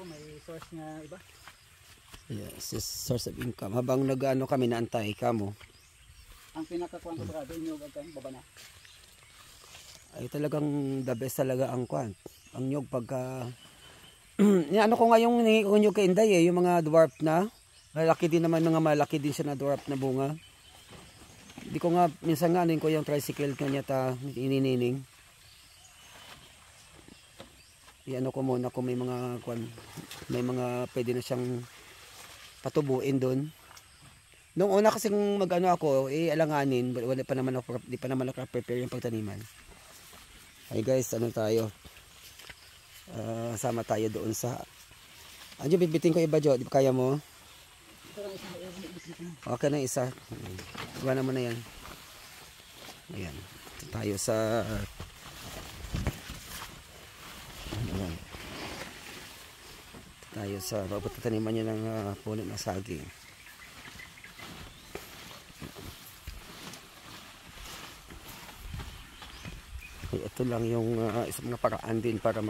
may source nga iba. Yes, is source of income. Habang nag-ano kami naantay kamo. Ang pinakakuan ko sa doon yung agkan baba na. Ay talagang the best talaga ang kwan. Ang nyog pagka ano ko nga yung nyog kay Inday yung mga dwarf na. Malaki din naman, mga malaki din siya na dwarf na bunga. Hindi ko nga minsan nga ko yung tricycle kanya ta ininining. Iano ko muna kung may mga kwan, may mga pwede na siyang patubuin doon. Nung una kasi mag-ano ako, alanganin, wala pa naman ako, di pa naman ako prepare yung pagtaniman. Ay guys, ano tayo? Sama tayo doon sa Anjo, bitbitin ko iba, Jo, di ba kaya mo? Okay na isa. Iwan mo na yan. Ayan. Tayo sa tayo sa pagtataniman niya ng puno ng saging. Ito lang yung isang mga paraan din para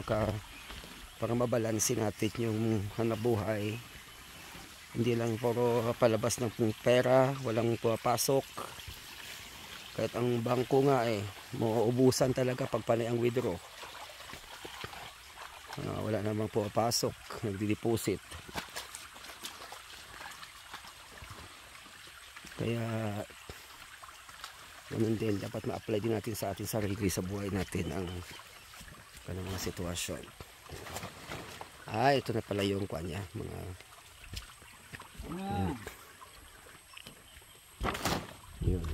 mabalansin natin yung hanap buhay. Hindi lang puro palabas ng pera, walang pumapasok. Kahit ang bangko nga mauubusan talaga pag panay ang withdraw. Wala namang pumapasok, nagdi-deposit. Kaya ganun din, dapat ma-apply din natin sa ating sarili sa buhay natin ang mga sitwasyon. Ito na pala yung kanya, mga yun.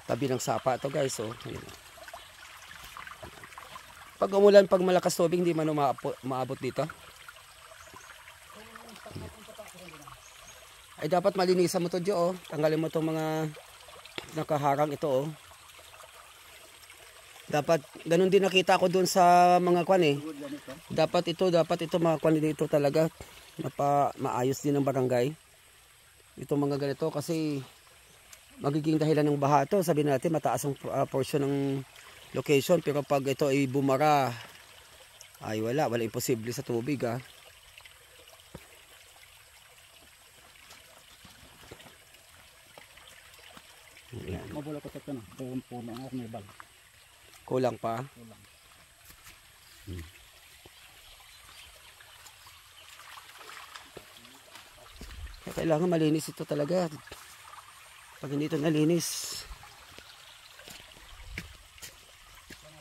Tabi ng sapa to guys, yun. Pag umulan, pag malakas tubig, hindi man maabot dito. Ay dapat malinisan mo to, Jo. Tanggalin mo itong mga nakaharang ito. Dapat ganun din nakita ko doon sa mga kwan Dapat ito mga kwan dito talaga. Maayos din ng barangay. Ito mga ganito kasi magiging dahilan ng baha to. Sabi natin mataas ang portion ng location, pero pag ito ay bumara, ay wala imposible sa tubig Mabula ko sa puno ang arnibal. Kulang pa? Kulang. Kailangan malinis ito talaga. Pag hindi ito nalinis,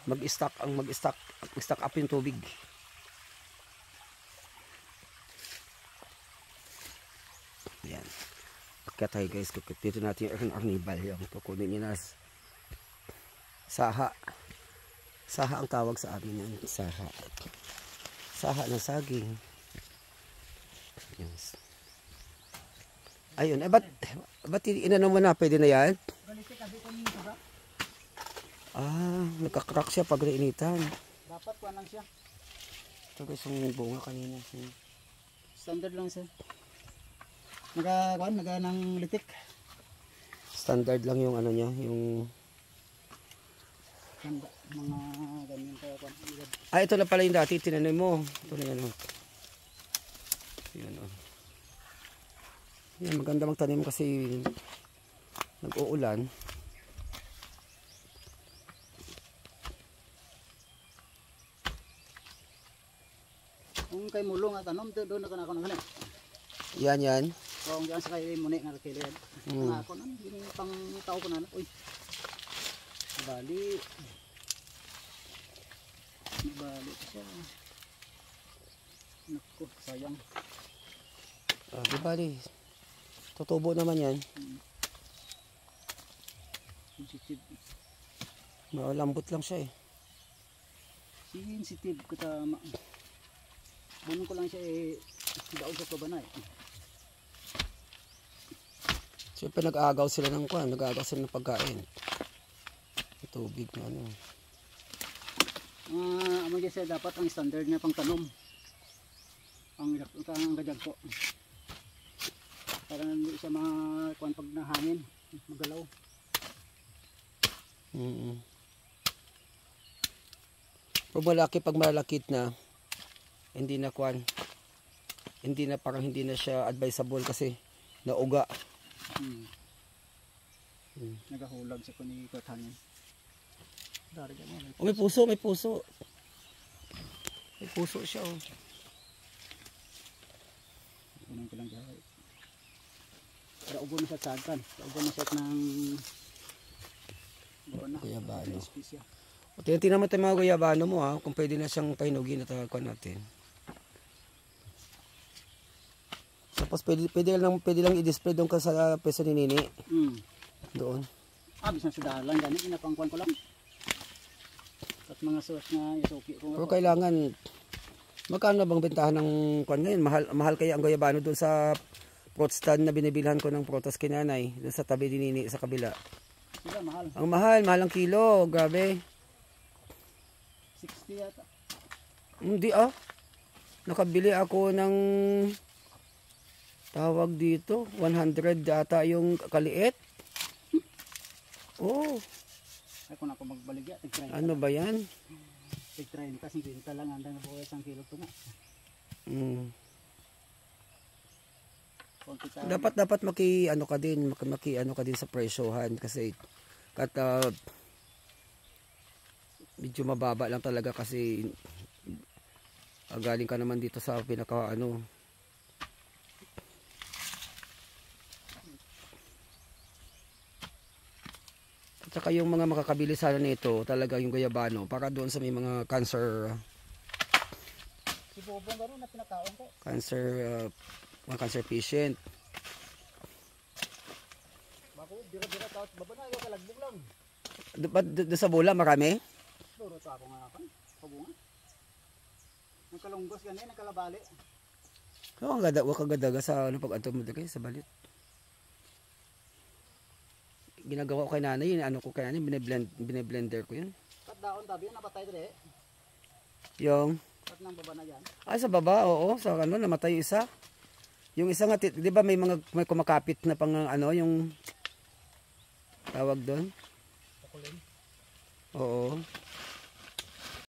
mag-stock up yung tubig. Yan. Kaya tayo guys, dito natin yung arnibal yung kukunin niya na saha. Saha ang tawag sa amin yan. Saha. Saha ng saging. Yes. Ayun, ba't inano mo na, pwede na yan? Nagkakrak siya pag nainitan. Dapat pa lang siya. Ito guys, yung bunga kanina. Standard lang siya. Naga ng litik. Standard lang yung ano niya, yung mga ganyan kaya kwan. ito na pala yung dati tinanim mo. Ito na yan Yan Yan, maganda magtanim kasi nag-uulan. Kung kay mulong at tanom doon na ako na. Yan. Kung diyan sa kay muni nga kilid. Nga ako nan, yung pang tao ko na. Uy. Bali siya. Naku, sayang. Di bali. Tutubo naman yan. Sensitive. Malambot lang siya Sensitive ko tama. Bunong ko lang siya daog sa kabanay. Siyempre nag-aagaw sila ng kwan, nag-aagaw sila ng pagkain. Tubig na ano. Amang siya dapat ang standard na pangtanom. Ang gadyag ko. Para hindi siya kwan pag nahangin, magalaw. Pag malaki, pag malakit na, hindi na kwan. Hindi na parang hindi na siya advisable kasi nauga. Nagahulag sa kuni ko hangin. Dari ganyan. Oh, may puso, may puso. May puso siya oh. Kunin ko lang dyan. Raugo na sa tagkan. Raugo na sa ng guyabano. Espisya. O, tingnan mo tayo mga guyabano mo ha, kung pwede na siyang pahinugin at kuwan natin. Tapos pwede lang i-display doon ka sa peso ni Nini. Doon. Abis na sa dalan, ganit, inapangkuhan ko lang. At mga sauce na isuki ko. Pero kailangan, magkano na bang bentahan ng kuwan ngayon? Mahal kaya ang guyabano doon sa fruit stand na binibilhan ko ng prutas kay nanay, doon sa tabi ni Nini sa kabila. Sila, mahal. Ang mahal ang kilo, grabe. 60 yata. Hindi ah. Nakabili ako ng tawag dito, 100 data yung kaliit. Oh, Ay kung ako magbaligya, tig-30. ano ba yan? Tig-30, 50 lang ang buhay 1 kilo to nga. Dapat maki-ano ka din sa presyohan kasi medyo mababa lang talaga kasi galing ka naman dito sa pinaka ano. At saka yung mga makakabili sana nito talaga yung guyabano para doon sa may mga cancer Si Bobong gano'n na pinakaon ko. mga cancer patient. Bako, bira-bira tapos baba na, ayaw kalagbog lang. Doon sa bola marami? Duro to ako nga kan, pabunga. Nagkalunggos ganyan, nagkalabali. Oo, ang kagadaga sa ano pag ato mo dagay sa balit. Ginagawa ko kay nanay, ano ko kay nanay, bine-blender ko yun. Kat daon tabi, napatay dire. Yung Kat nang baba na yan. sa baba, oo, sa ano namatay yung isa. Yung isa nga, 'di ba may kumakapit na pang ano yung tawag doon? Pakulin. Oo.